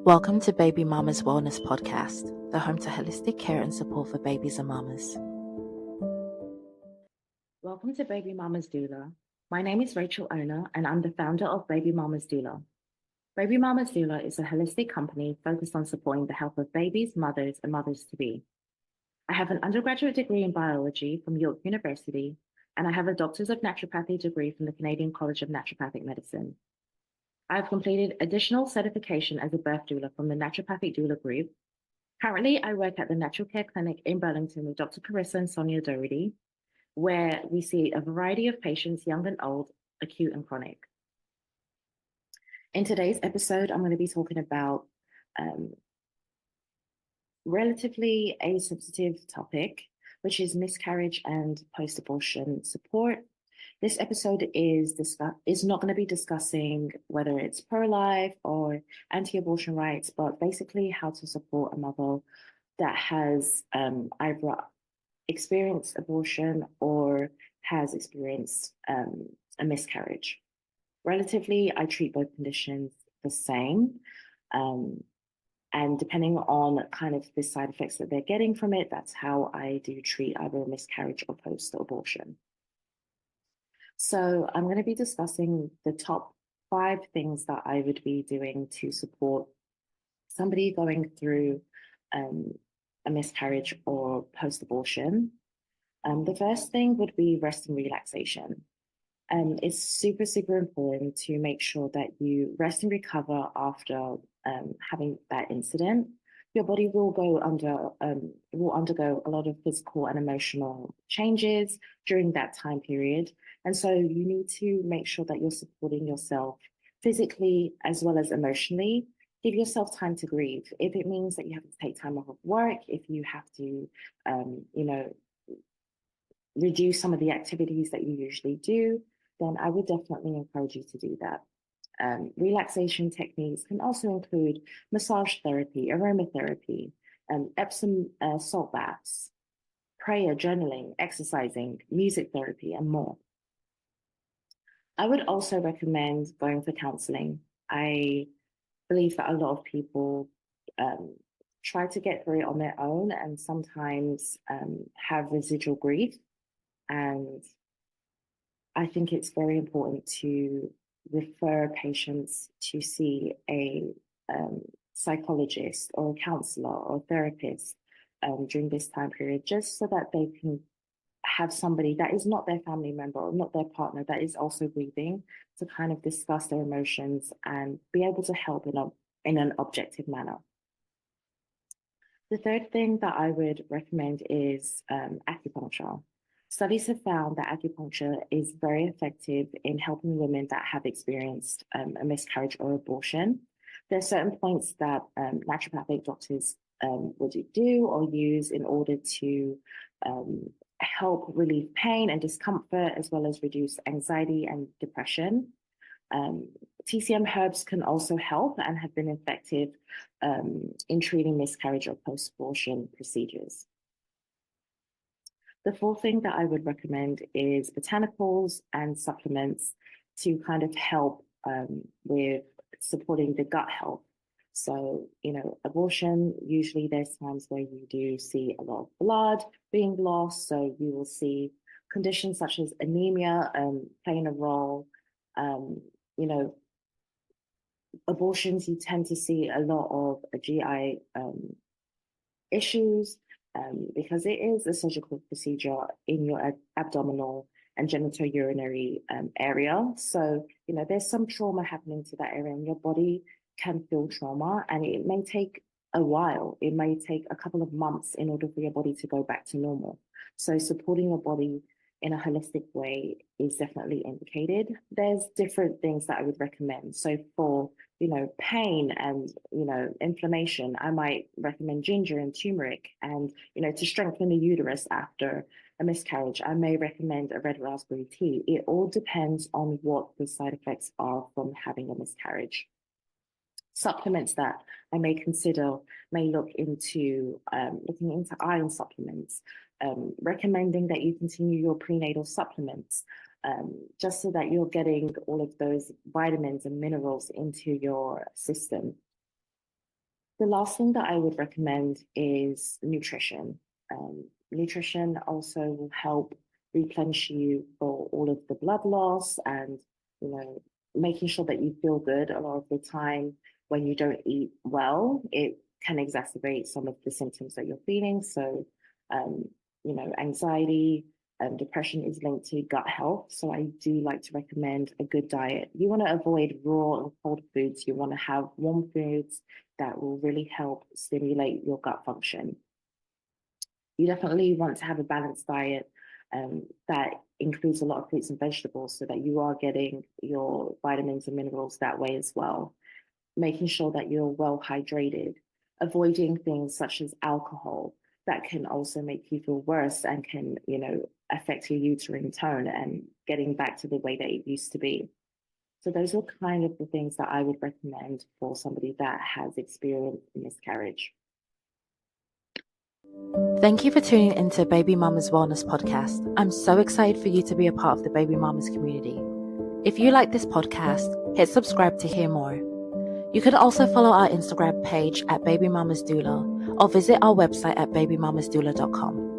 Welcome to Baby Mama's Wellness Podcast, the home to holistic care and support for babies and mamas. Welcome to Baby Mama's Doula. My name is Racheal Onah, and I'm the founder of Baby Mama's Doula. Baby Mama's Doula is a holistic company focused on supporting the health of babies, mothers, and mothers-to-be. I have an undergraduate degree in biology from York University, and I have a Doctor of Naturopathy degree from the Canadian College of Naturopathic Medicine. I've completed additional certification as a birth doula from the Naturopathic Doula Group. Currently, I work at the Natural Care Clinic in Burlington with Dr. Carissa and Sonia Doherty, where we see a variety of patients, young and old, acute and chronic. In today's episode, I'm going to be talking about relatively a sensitive topic, which is miscarriage and post-abortion support. This episode is not going to be discussing whether it's pro-life or anti-abortion rights, but basically how to support a mother that has either experienced abortion or has experienced a miscarriage. Relatively, I treat both conditions the same. And depending on kind of the side effects that they're getting from it, that's how I do treat either a miscarriage or post-abortion. So I'm going to be discussing the top 5 things that I would be doing to support somebody going through a miscarriage or post-abortion. The first thing would be rest and relaxation. It's super, super important to make sure that you rest and recover after having that incident. Your body will undergo a lot of physical and emotional changes during that time period. And so you need to make sure that you're supporting yourself physically as well as emotionally. Give yourself time to grieve. If it means that you have to take time off of work, if you have to, reduce some of the activities that you usually do, then I would definitely encourage you to do that. Relaxation techniques can also include massage therapy, aromatherapy, Epsom salt baths, prayer, journaling, exercising, music therapy, and more. I would also recommend going for counseling. I believe that a lot of people try to get through it on their own and sometimes have residual grief. And I think it's very important to refer patients to see a psychologist or a counselor or therapist during this time period, just so that they can have somebody that is not their family member or not their partner that is also grieving to kind of discuss their emotions and be able to help in an objective manner. The third thing that I would recommend is acupuncture. Studies have found that acupuncture is very effective in helping women that have experienced a miscarriage or abortion. There are certain points that naturopathic doctors would do or use in order to help relieve pain and discomfort, as well as reduce anxiety and depression. TCM herbs can also help and have been effective in treating miscarriage or post-abortion procedures. The fourth thing that I would recommend is botanicals and supplements to kind of help with supporting the gut health. So, abortion, usually there's times where you do see a lot of blood being lost. So you will see conditions such as anemia playing a role. Abortions, you tend to see a lot of GI issues because it is a surgical procedure in your abdominal and genitourinary area. So, there's some trauma happening to that area, and your body can feel trauma, and it may take a while. It may take a couple of months in order for your body to go back to normal. So supporting your body in a holistic way is definitely indicated. There's different things that I would recommend. So for, pain and, inflammation, I might recommend ginger and turmeric. And, to strengthen the uterus after a miscarriage, I may recommend a red raspberry tea. It all depends on what the side effects are from having a miscarriage. Supplements that I may consider may look into looking into iron supplements, recommending that you continue your prenatal supplements, just so that you're getting all of those vitamins and minerals into your system. The last thing that I would recommend is nutrition. Nutrition also will help replenish you for all of the blood loss and, you know, making sure that you feel good a lot of the time when you don't eat well. It can exacerbate some of the symptoms that you're feeling. So, um, anxiety and depression is linked to gut health. So I do like to recommend a good diet. You want to avoid raw and cold foods. You want to have warm foods that will really help stimulate your gut function. You definitely want to have a balanced diet that includes a lot of fruits and vegetables so that you are getting your vitamins and minerals that way as well. Making sure that you're well hydrated, avoiding things such as alcohol that can also make you feel worse and can, affect your uterine tone and getting back to the way that it used to be. So those are kind of the things that I would recommend for somebody that has experienced miscarriage. Thank you for tuning into Baby Mama's Wellness Podcast. I'm so excited for you to be a part of the Baby Mamas community. If you like this podcast, hit subscribe to hear more. You can also follow our Instagram page at Baby Mamas Doula or visit our website at babymamasdoula.com.